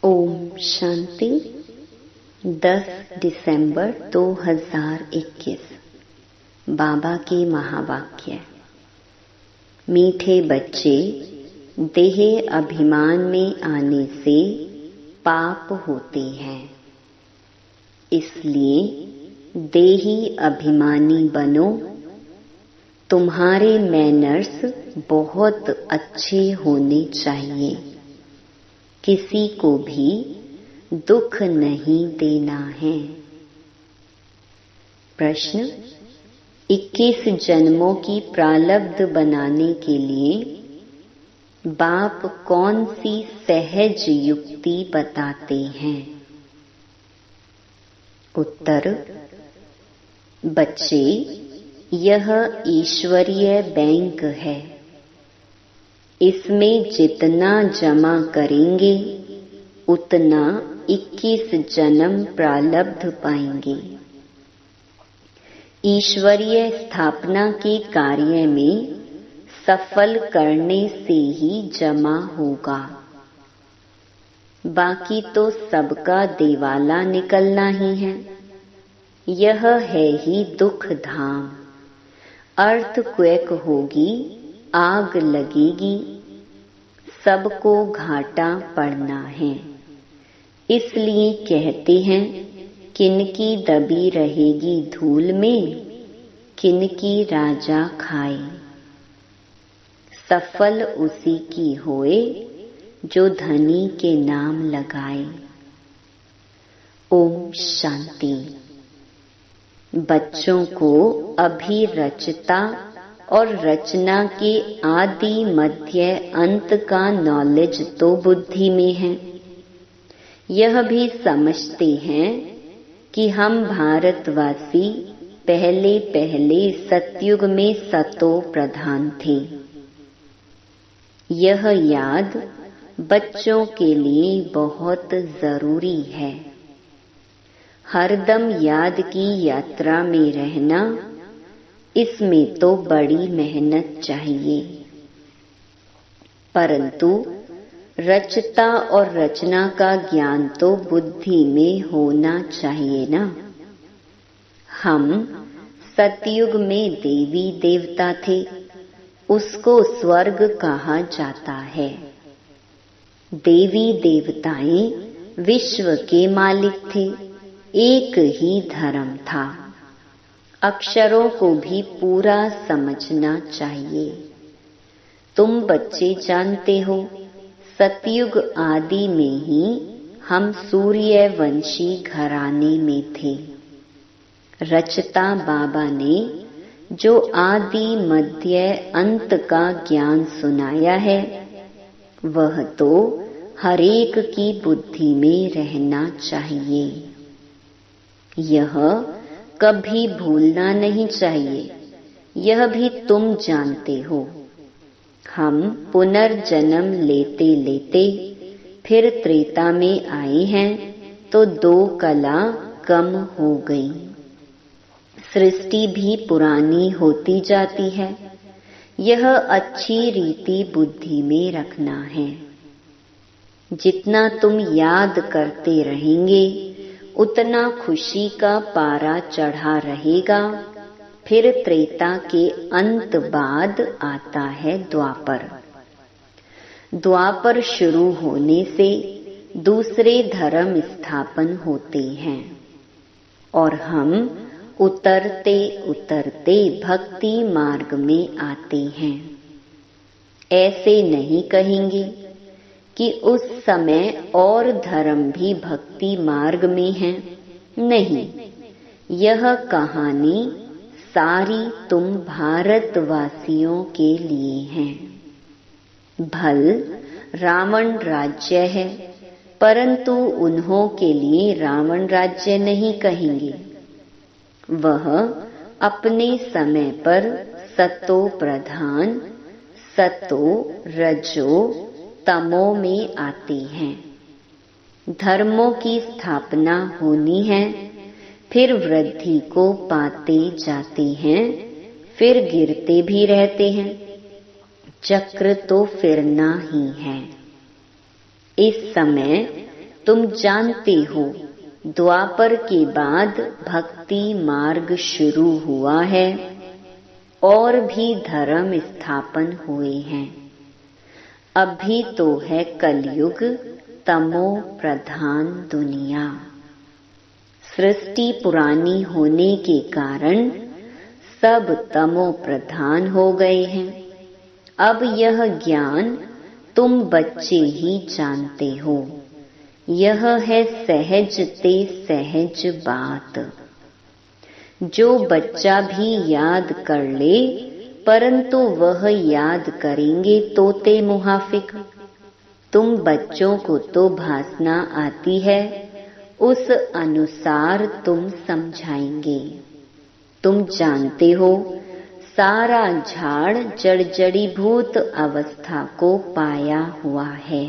ओम शांति। 10 दिसंबर 2021 बाबा के महावाक्य। मीठे बच्चे, देह अभिमान में आने से पाप होते हैं, इसलिए देही अभिमानी बनो। तुम्हारे मैनर्स बहुत अच्छे होने चाहिए। किसी को भी दुख नहीं देना है। प्रश्न: 21 जन्मों की प्रारब्ध बनाने के लिए बाप कौन सी सहज युक्ति बताते हैं? उत्तर: बच्चे, यह ईश्वरीय बैंक है। इसमें जितना जमा करेंगे उतना 21 जन्म प्रारब्ध पाएंगे। ईश्वरीय स्थापना के कार्य में सफल करने से ही जमा होगा, बाकी तो सबका दिवाला निकलना ही है। यह है ही दुख धाम। अर्थक्वेक होगी, आग लगेगी, सबको घाटा पड़ना है। इसलिए कहते हैं, किनकी दबी रहेगी धूल में, किनकी राजा खाए। सफल उसी की होए जो धनी के नाम लगाए। ओम शांति। बच्चों को अभी रचता और रचना के आदि मध्य अंत का नॉलेज तो बुद्धि में है। यह भी समझते हैं कि हम भारतवासी पहले पहले सतयुग में सतो प्रधान थे। यह याद बच्चों के लिए बहुत जरूरी है। हरदम याद की यात्रा में रहना, इसमें तो बड़ी मेहनत चाहिए। परंतु रचता और रचना का ज्ञान तो बुद्धि में होना चाहिए ना। हम सतयुग में देवी देवता थे, उसको स्वर्ग कहा जाता है। देवी देवताएं विश्व के मालिक थे, एक ही धर्म था। अक्षरों को भी पूरा समझना चाहिए। तुम बच्चे जानते हो, सतयुग आदि में ही हम सूर्यवंशी घराने में थे। रचता बाबा ने जो आदि मध्य अंत का ज्ञान सुनाया है, वह तो हरेक की बुद्धि में रहना चाहिए। यह कभी भूलना नहीं चाहिए। यह भी तुम जानते हो। हम पुनर्जन्म लेते लेते फिर त्रेता में आए हैं, तो 2 कला कम हो गई। सृष्टि भी पुरानी होती जाती है। यह अच्छी रीति बुद्धि में रखना है। जितना तुम याद करते रहेंगे, उतना खुशी का पारा चढ़ा रहेगा। फिर त्रेता के अंत बाद आता है द्वापर। द्वापर शुरू होने से दूसरे धर्म स्थापन होते हैं और हम उतरते उतरते भक्ति मार्ग में आते हैं। ऐसे नहीं कहेंगे कि उस समय और धर्म भी भक्ति मार्ग में हैं। नहीं, यह कहानी सारी तुम भारतवासियों के लिए है। भल रावण राज्य है, परंतु उन्हों के लिए रावण राज्य नहीं कहेंगे। वह अपने समय पर सतो प्रधान, सतो रजो तमो में आते हैं। धर्मों की स्थापना होनी है, फिर वृद्धि को पाते जाते हैं, फिर गिरते भी रहते हैं। चक्र तो फिरना ही है। इस समय तुम जानते हो द्वापर के बाद भक्ति मार्ग शुरू हुआ है और भी धर्म स्थापन हुए हैं। अभी तो है कलयुग तमो प्रधान दुनिया। सृष्टि पुरानी होने के कारण सब तमो प्रधान हो गए हैं। अब यह ज्ञान तुम बच्चे ही जानते हो। यह है सहज ते सहज बात। जो बच्चा भी याद कर ले, परंतु वह याद करेंगे तोते मुहाफिक। तुम बच्चों को तो भाषा आती है, उस अनुसार तुम समझाएंगे। तुम जानते हो सारा झाड़ जड़जड़ीभूत अवस्था को पाया हुआ है।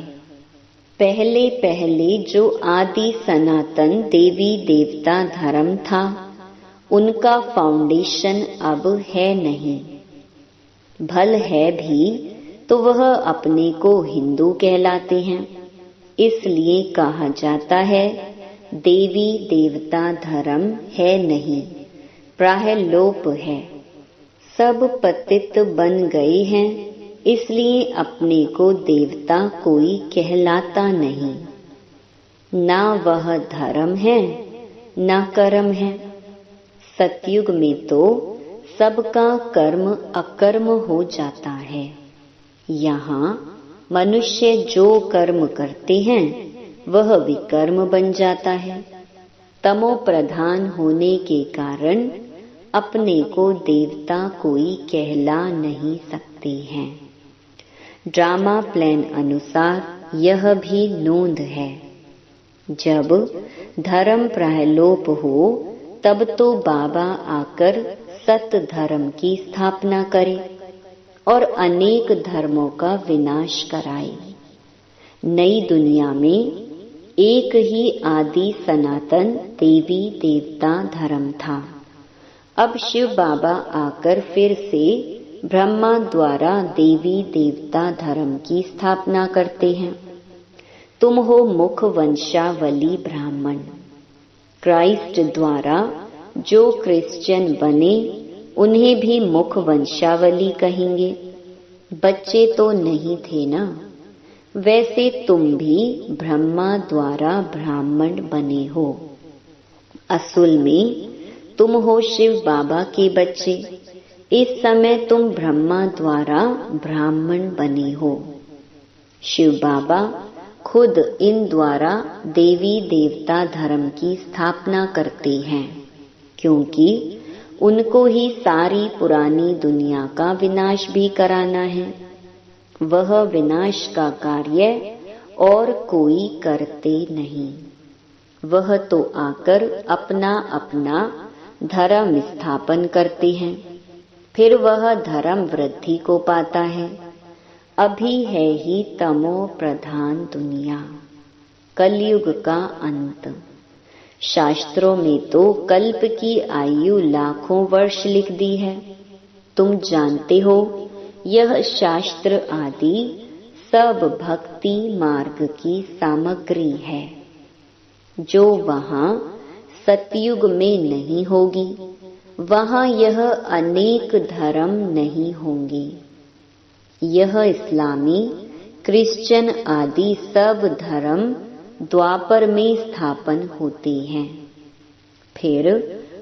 पहले पहले जो आदि सनातन देवी देवता धर्म था, उनका फाउंडेशन अब है नहीं। भल है भी तो वह अपने को हिंदू कहलाते हैं, इसलिए कहा जाता है देवी देवता धर्म है नहीं, प्राय लोप है। सब पतित बन गए हैं, इसलिए अपने को देवता कोई कहलाता नहीं। ना वह धर्म है ना कर्म है। सतयुग में तो सबका कर्म अकर्म हो जाता है। यहाँ मनुष्य जो कर्म करते हैं वह विकर्म बन जाता है। तमो प्रधान होने के कारण अपने को देवता कोई कहला नहीं सकते हैं। ड्रामा प्लान अनुसार यह भी नोंद है। जब धर्म प्रायलोप हो तब तो बाबा आकर सत धर्म की स्थापना करे और अनेक धर्मों का विनाश कराए। नई दुनिया में एक ही आदि सनातन देवी देवता धर्म था। अब शिव बाबा आकर फिर से ब्रह्मा द्वारा देवी देवता धर्म की स्थापना करते हैं। तुम हो मुख वंशावली ब्राह्मण। क्राइस्ट द्वारा जो क्रिश्चियन बने उन्हें भी मुख वंशावली कहेंगे। बच्चे तो नहीं थे ना। वैसे तुम भी ब्रह्मा द्वारा ब्राह्मण बने हो। असल में तुम हो शिव बाबा के बच्चे। इस समय तुम ब्रह्मा द्वारा ब्राह्मण बने हो। शिव बाबा खुद इन द्वारा देवी देवता धर्म की स्थापना करते हैं, क्योंकि उनको ही सारी पुरानी दुनिया का विनाश भी कराना है। वह विनाश का कार्य और कोई करते नहीं। वह तो आकर अपना अपना धर्म स्थापन करते हैं, फिर वह धर्म वृद्धि को पाता है। अभी है ही तमो प्रधान दुनिया, कलयुग का अंत। शास्त्रों में तो कल्प की आयु लाखों वर्ष लिख दी है। तुम जानते हो यह शास्त्र आदि सब भक्ति मार्ग की सामग्री है, जो वहाँ सतयुग में नहीं होगी, वहाँ यह अनेक धर्म नहीं होंगे। यह इस्लामी, क्रिश्चियन आदि सब धर्म द्वापर में स्थापन होते हैं। फिर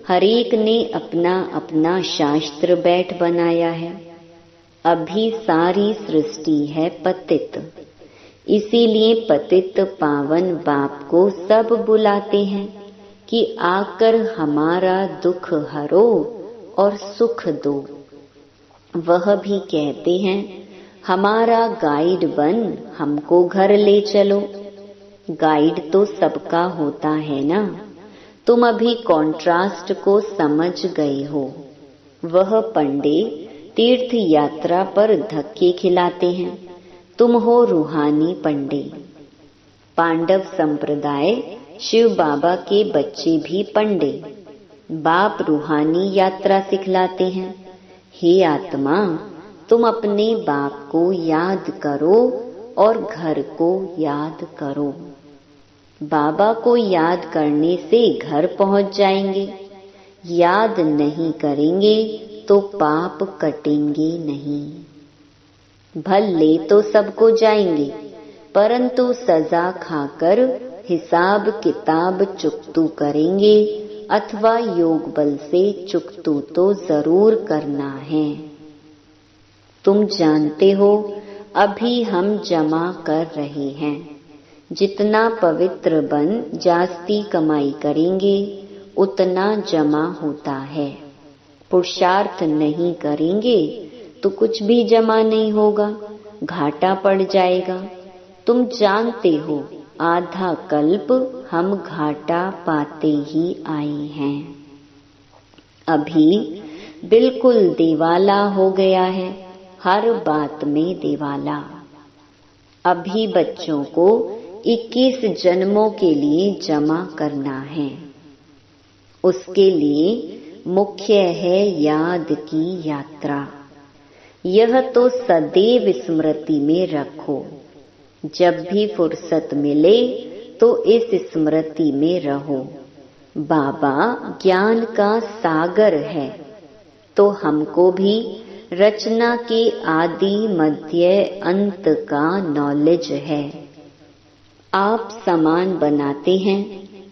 हरेक ने अपना अपना शास्त्र बैठ बनाया है। अभी सारी सृष्टि है पतित, इसीलिए पतित पावन बाप को सब बुलाते हैं कि आकर हमारा दुख हरो और सुख दो। वह भी कहते हैं हमारा गाइड बन हमको घर ले चलो। गाइड तो सबका होता है ना। तुम अभी कॉन्ट्रास्ट को समझ गए हो। वह पंडे तीर्थ यात्रा पर धक्के खिलाते हैं, तुम हो रूहानी पंडे। पांडव संप्रदाय शिव बाबा के बच्चे भी पंडे। बाप रूहानी यात्रा सिखलाते हैं। हे आत्मा, तुम अपने बाप को याद करो और घर को याद करो। बाबा को याद करने से घर पहुंच जाएंगे, याद नहीं करेंगे तो पाप कटेंगे नहीं। भले तो सबको जाएंगे, परंतु सजा खाकर हिसाब किताब चुकतू करेंगे, अथवा योग बल से चुकतू तो जरूर करना है। तुम जानते हो अभी हम जमा कर रहे हैं। जितना पवित्र बन जास्ती कमाई करेंगे उतना जमा होता है। पुरुषार्थ नहीं करेंगे तो कुछ भी जमा नहीं होगा, घाटा पड़ जाएगा। तुम जानते हो आधा कल्प हम घाटा पाते ही आए हैं। अभी बिल्कुल दिवाला हो गया है, हर बात में दिवाला। अभी बच्चों को 21 जन्मों के लिए जमा करना है। उसके लिए मुख्य है याद की यात्रा। यह तो सदैव स्मृति में रखो। जब भी फुर्सत मिले तो इस स्मृति में रहो। बाबा ज्ञान का सागर है, तो हमको भी रचना के आदि मध्य अंत का नॉलेज है। आप सामान बनाते हैं,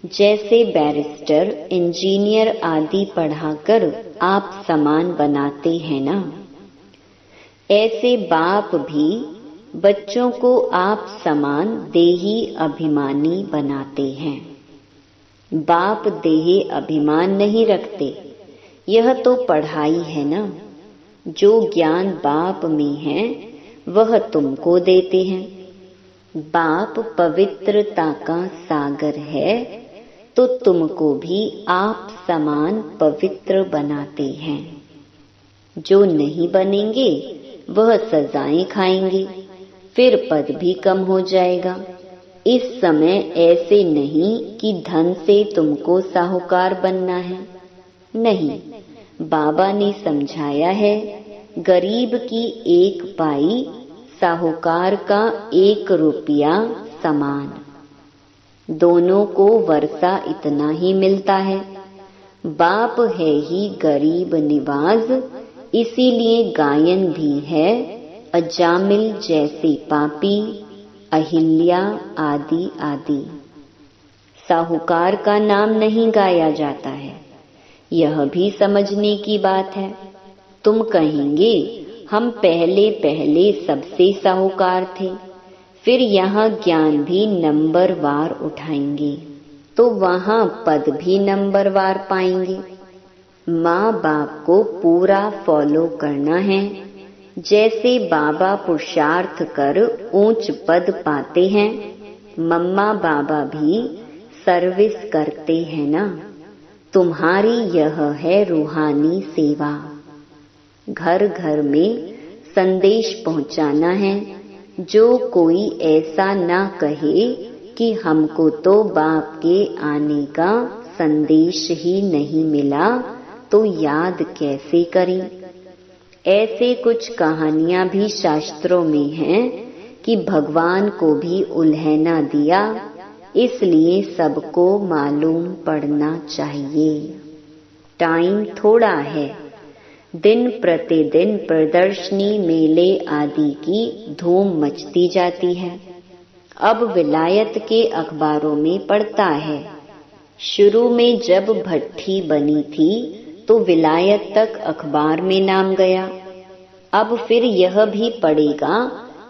जैसे बैरिस्टर, इंजीनियर आदि पढ़ाकर आप सामान बनाते हैं ना, ऐसे बाप भी बच्चों को आप समान देही अभिमानी बनाते हैं। बाप देही अभिमान नहीं रखते, यह तो पढ़ाई है ना। जो ज्ञान बाप में है वह तुमको देते हैं। बाप पवित्रता का सागर है, तो तुमको भी आप समान पवित्र बनाते हैं। जो नहीं बनेंगे वह सजाएं खाएंगे, फिर पद भी कम हो जाएगा। इस समय ऐसे नहीं कि धन से तुमको साहूकार बनना है, नहीं। बाबा ने समझाया है, गरीब की 1 पाई, साहूकार का 1 रुपया समान। दोनों को वर्षा इतना ही मिलता है। बाप है ही गरीब निवाज, इसीलिए गायन भी है, अजामिल जैसे पापी, अहिल्या आदि आदि। साहूकार का नाम नहीं गाया जाता है, यह भी समझने की बात है। तुम कहेंगे हम पहले पहले सबसे साहूकार थे, फिर यहाँ ज्ञान भी नंबरवार उठाएंगे तो वहाँ पद भी नंबरवार पाएंगे। माँ बाप को पूरा फॉलो करना है। जैसे बाबा पुरुषार्थ कर ऊंच पद पाते हैं, मम्मा बाबा भी सर्विस करते हैं ना। तुम्हारी यह है रूहानी सेवा। घर घर में संदेश पहुंचाना है। जो कोई ऐसा ना कहे कि हमको तो बाप के आने का संदेश ही नहीं मिला, तो याद कैसे करें। ऐसे कुछ कहानियां भी शास्त्रों में हैं कि भगवान को भी उल्हना दिया, इसलिए सबको मालूम पड़ना चाहिए। टाइम थोड़ा है। दिन प्रतिदिन प्रदर्शनी, मेले आदि की धूम मचती जाती है। अब विलायत के अखबारों में पढ़ता है। शुरू में जब भट्ठी बनी थी तो विलायत तक अखबार में नाम गया। अब फिर यह भी पड़ेगा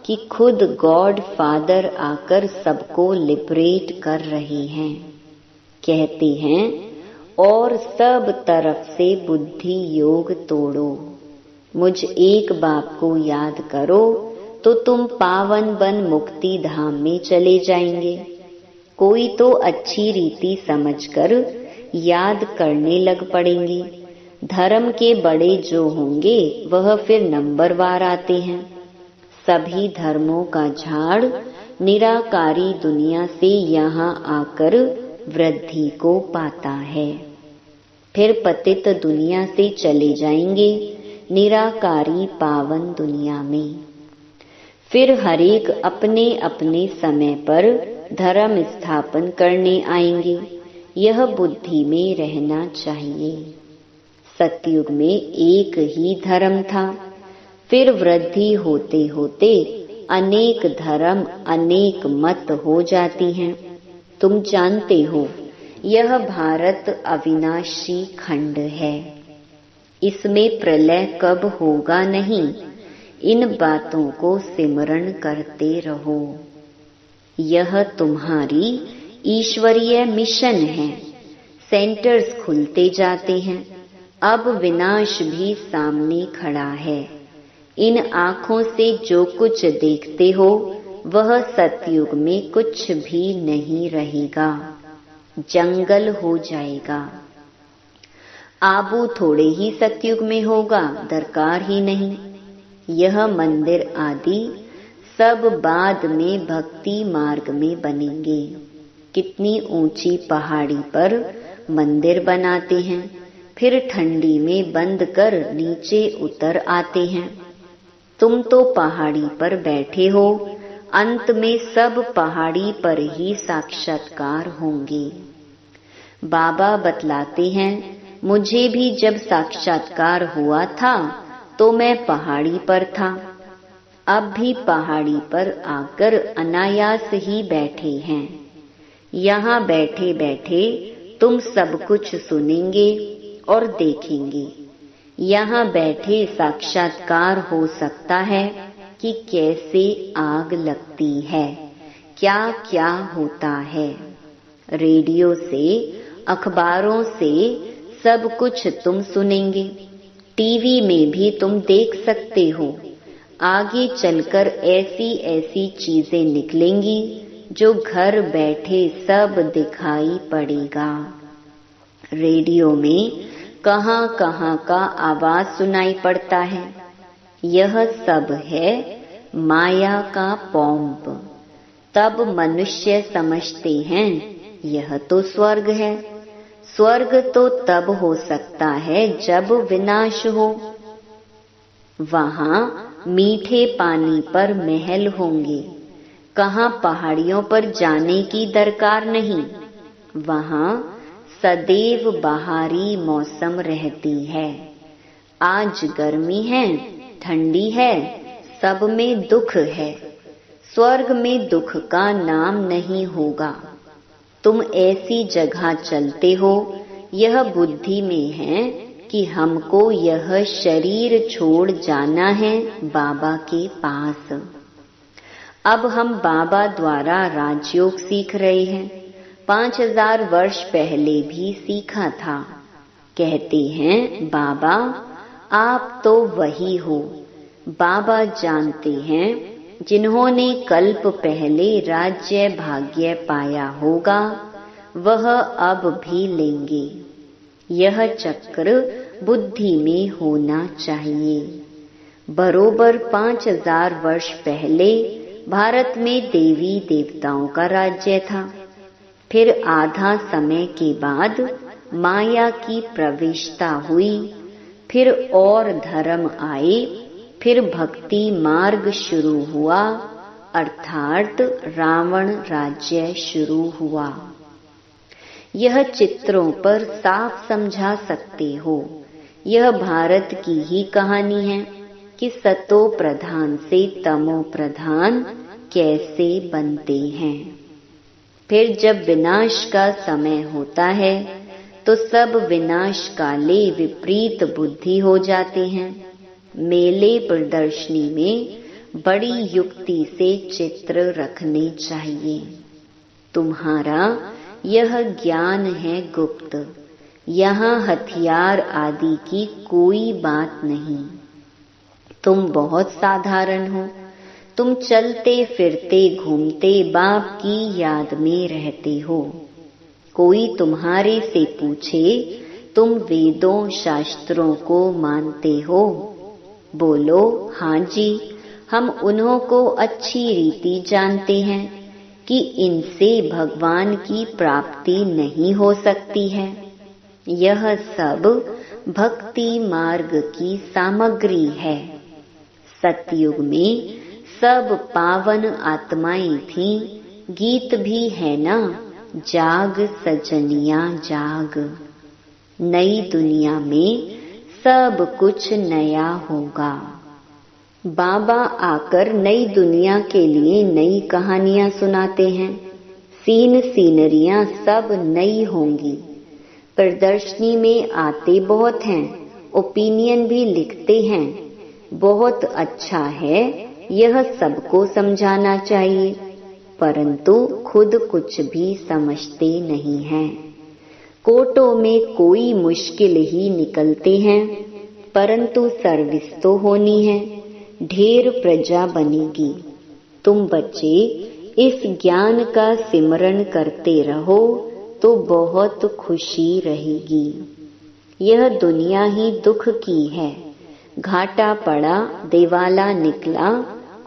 कि खुद गॉड फादर आकर सबको लिबरेट कर रहे हैं। कहते हैं और सब तरफ से बुद्धि योग तोड़ो, मुझ एक बाप को याद करो तो तुम पावन बन मुक्ति धाम में चले जाएंगे। कोई तो अच्छी रीति समझकर याद करने लग पड़ेंगे। धर्म के बड़े जो होंगे वह फिर नंबरवार आते हैं। सभी धर्मों का झाड़ निराकारी दुनिया से यहाँ आकर वृद्धि को पाता है, फिर पतित दुनिया से चले जाएंगे निराकारी पावन दुनिया में। फिर हरेक अपने अपने समय पर धर्म स्थापन करने आएंगे, यह बुद्धि में रहना चाहिए। सतयुग में एक ही धर्म था, फिर वृद्धि होते होते अनेक धर्म अनेक मत हो जाती हैं। तुम जानते हो यह भारत अविनाशी खंड है, इसमें प्रलय कब होगा नहीं, इन बातों को सिमरण करते रहो। यह तुम्हारी ईश्वरीय मिशन है। सेंटर्स खुलते जाते हैं, अब विनाश भी सामने खड़ा है। इन आँखों से जो कुछ देखते हो वह सतयुग में कुछ भी नहीं रहेगा, जंगल हो जाएगा। आबू थोड़े ही सतयुग में होगा, दरकार ही नहीं। यह मंदिर आदि सब बाद में भक्ति मार्ग में बनेंगे। कितनी ऊंची पहाड़ी पर मंदिर बनाते हैं, फिर ठंडी में बंद कर नीचे उतर आते हैं। तुम तो पहाड़ी पर बैठे हो, अंत में सब पहाड़ी पर ही साक्षात्कार होंगे। बाबा बतलाते हैं, मुझे भी जब साक्षात्कार हुआ था तो मैं पहाड़ी पर था, अब भी पहाड़ी पर आकर अनायास ही बैठे हैं। यहाँ बैठे बैठे तुम सब कुछ सुनेंगे और देखेंगे। यहाँ बैठे साक्षात्कार हो सकता है कि कैसे आग लगती है, क्या क्या होता है। रेडियो से, अखबारों से सब कुछ तुम सुनेंगे, टीवी में भी तुम देख सकते हो। आगे चलकर ऐसी ऐसी चीजें निकलेंगी जो घर बैठे सब दिखाई पड़ेगा। रेडियो में कहाँ कहाँ का आवाज सुनाई पड़ता है। यह सब है माया का पॉम्प। तब मनुष्य समझते हैं यह तो स्वर्ग है। स्वर्ग तो तब हो सकता है जब विनाश हो। वहाँ मीठे पानी पर महल होंगे, कहाँ पहाड़ियों पर जाने की दरकार नहीं। वहाँ सदैव बहारी मौसम रहती है। आज गर्मी है, ठंडी है, सब में दुख है। स्वर्ग में दुख का नाम नहीं होगा। तुम ऐसी जगह चलते हो, यह बुद्धि में है कि हमको यह शरीर छोड़ जाना है बाबा के पास। अब हम बाबा द्वारा राजयोग सीख रहे हैं। 5000 वर्ष पहले भी सीखा था। कहते हैं बाबा आप तो वही हो। बाबा जानते हैं जिन्होंने कल्प पहले राज्य भाग्य पाया होगा वह अब भी लेंगे। यह चक्र बुद्धि में होना चाहिए। बरोबर 5000 वर्ष पहले भारत में देवी देवताओं का राज्य था। फिर आधा समय के बाद माया की प्रवेशता हुई, फिर और धर्म आए, फिर भक्ति मार्ग शुरू हुआ, अर्थात रावण राज्य शुरू हुआ। यह चित्रों पर साफ समझा सकते हो। यह भारत की ही कहानी है कि सतो प्रधान से तमो प्रधान कैसे बनते हैं। फिर जब विनाश का समय होता है तो सब विनाश काले विपरीत बुद्धि हो जाते हैं। मेले प्रदर्शनी में बड़ी युक्ति से चित्र रखने चाहिए। तुम्हारा यह ज्ञान है गुप्त। यहाँ हथियार आदि की कोई बात नहीं। तुम बहुत साधारण हो। तुम चलते फिरते घूमते बाप की याद में रहते हो। कोई तुम्हारे से पूछे तुम वेदों शास्त्रों को मानते हो? बोलो हाँ जी, हम उन्हों को अच्छी रीति जानते हैं कि इनसे भगवान की प्राप्ति नहीं हो सकती है। यह सब भक्ति मार्ग की सामग्री है। सतयुग में सब पावन आत्माएं थीं गीत भी है ना, जाग सजनिया जाग। नई दुनिया में सब कुछ नया होगा। बाबा आकर नई दुनिया के लिए नई कहानियां सुनाते हैं। सीनरियां सब नई होंगी। प्रदर्शनी में आते बहुत हैं, ओपिनियन भी लिखते हैं। बहुत अच्छा है, यह सबको समझाना चाहिए, परंतु खुद कुछ भी समझते नहीं हैं। कोर्टों में कोई मुश्किल ही निकलते हैं, परंतु सर्विस तो होनी है। ढेर प्रजा बनेगी। तुम बच्चे इस ज्ञान का सिमरन करते रहो तो बहुत खुशी रहेगी। यह दुनिया ही दुख की है। घाटा पड़ा, दिवाला निकला,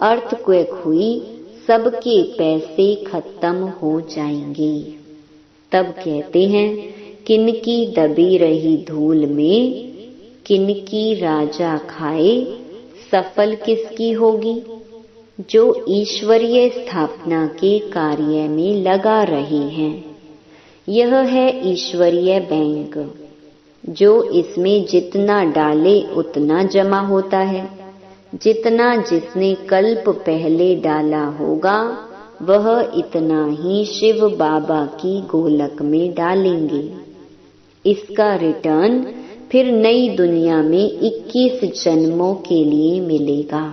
अर्थक्वेक हुई, सबके पैसे खत्म हो जाएंगे। तब कहते हैं, किनकी दबी रही धूल में, किनकी राजा खाए, सफल किसकी होगी। जो ईश्वरीय स्थापना के कार्य में लगा रहे हैं। यह है ईश्वरीय बैंक। जो इसमें जितना डाले उतना जमा होता है। जितना जिसने कल्प पहले डाला होगा, वह इतना ही शिव बाबा की गोलक में डालेंगे। इसका रिटर्न फिर नई दुनिया में 21 जन्मों के लिए मिलेगा।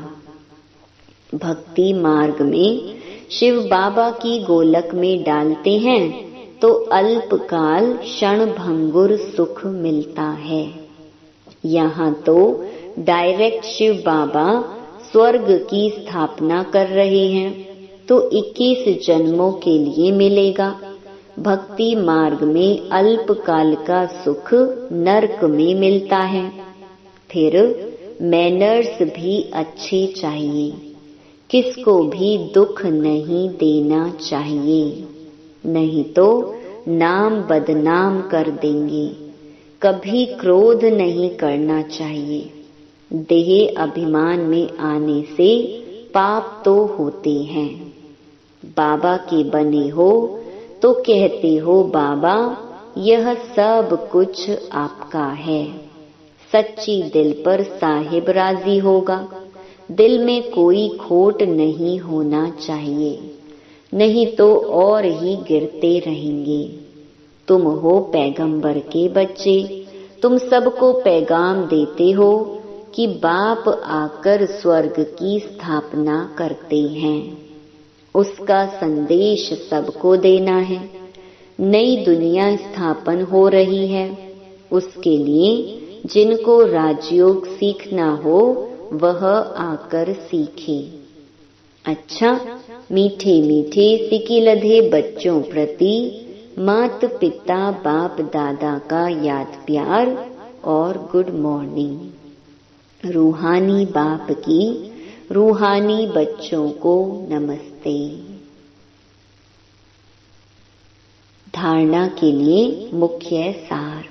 भक्ति मार्ग में शिव बाबा की गोलक में डालते हैं तो अल्पकाल क्षणभंगुर सुख मिलता है। यहाँ तो डायरेक्ट शिव बाबा स्वर्ग की स्थापना कर रहे हैं तो 21 जन्मों के लिए मिलेगा। भक्ति मार्ग में अल्पकाल का सुख नरक में मिलता है। फिर मैनर्स भी अच्छे चाहिए। किसको भी दुख नहीं देना चाहिए, नहीं तो नाम बदनाम कर देंगे। कभी क्रोध नहीं करना चाहिए। देह अभिमान में आने से पाप तो होते हैं। बाबा के बने हो तो कहते हो, बाबा यह सब कुछ आपका है। सच्ची दिल पर साहिब राजी होगा। दिल में कोई खोट नहीं होना चाहिए, नहीं तो और ही गिरते रहेंगे। तुम हो पैगंबर के बच्चे। तुम सबको पैगाम देते हो कि बाप आकर स्वर्ग की स्थापना करते हैं। उसका संदेश सबको देना है। नई दुनिया स्थापन हो रही है। उसके लिए जिनको राजयोग सीखना हो वह आकर सीखे। अच्छा, मीठे मीठे सिकिलधे बच्चों प्रति मात पिता बाप दादा का याद प्यार और गुड मॉर्निंग। रूहानी बाप की रूहानी बच्चों को नमस्ते। धारणा के लिए मुख्य सार।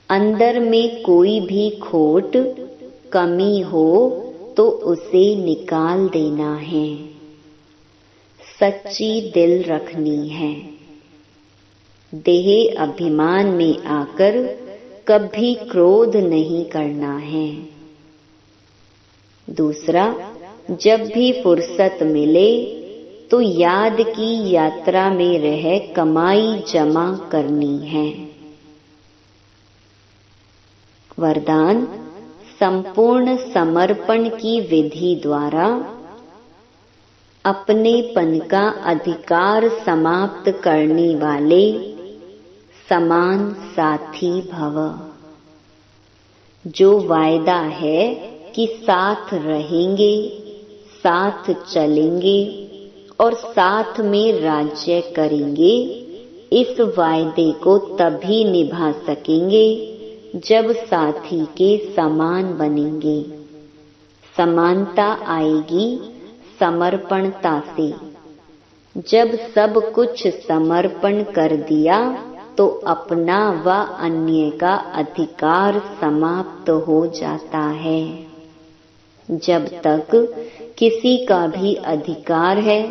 अंदर में कोई भी खोट कमी हो तो उसे निकाल देना है। सच्ची दिल रखनी है। देह अभिमान में आकर कभी क्रोध नहीं करना है। दूसरा, जब भी फुर्सत मिले तो याद की यात्रा में रह कमाई जमा करनी है। वरदान, संपूर्ण समर्पण की विधि द्वारा अपनेपन का अधिकार समाप्त करने वाले समान साथी भव। जो वायदा है कि साथ रहेंगे, साथ चलेंगे और साथ में राज्य करेंगे, इस वायदे को तभी निभा सकेंगे जब साथी के समान बनेंगे। समानता आएगी समर्पणता से। जब सब कुछ समर्पण कर दिया तो अपना व अन्य का अधिकार समाप्त हो जाता है। जब तक किसी का भी अधिकार है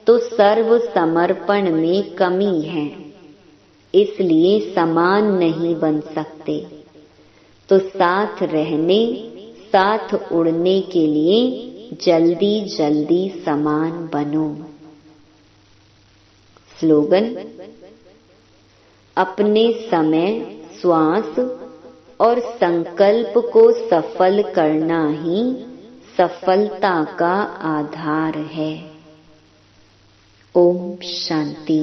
तो सर्व समर्पण में कमी है, इसलिए समान नहीं बन सकते। तो साथ रहने, साथ उड़ने के लिए जल्दी जल्दी समान बनो। स्लोगन: अपने समय, श्वास और संकल्प को सफल करना ही सफलता का आधार है। ओम शांति।